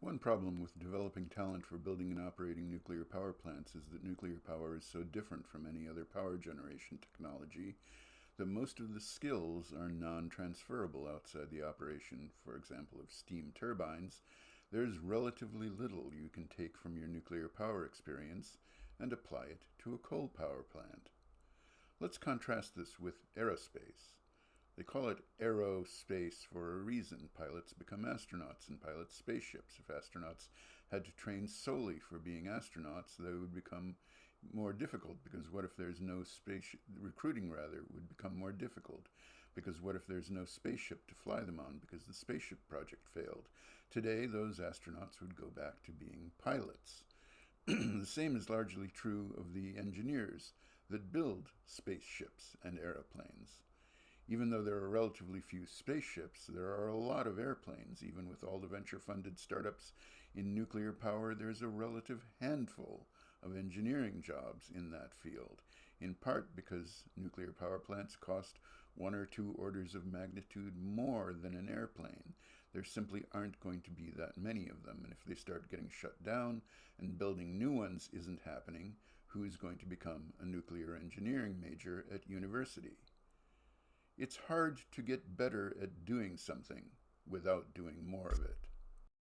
One problem with developing talent for building and operating nuclear power plants is that nuclear power is so different from any other power generation technology that most of the skills are non-transferable outside the operation, for example, of steam turbines. There's relatively little you can take from your nuclear power experience and apply it to a coal power plant. Let's contrast this with aerospace. They call it aerospace for a reason. Pilots become astronauts and pilot spaceships. If astronauts had to train solely for being astronauts, they would become more difficult because what if there's no space recruiting rather would become more difficult because what if there's no spaceship to fly them on because the spaceship project failed. Today those astronauts would go back to being pilots. The same is largely true of the engineers that build spaceships and aeroplanes. Even though there are relatively few spaceships, there are a lot of airplanes. Even with all the venture-funded startups in nuclear power, there's a relative handful of engineering jobs in that field, in part because nuclear power plants cost one or two orders of magnitude more than an airplane. There simply aren't going to be that many of them, and if they start getting shut down and building new ones isn't happening, who is going to become a nuclear engineering major at university? It's hard to get better at doing something without doing more of it.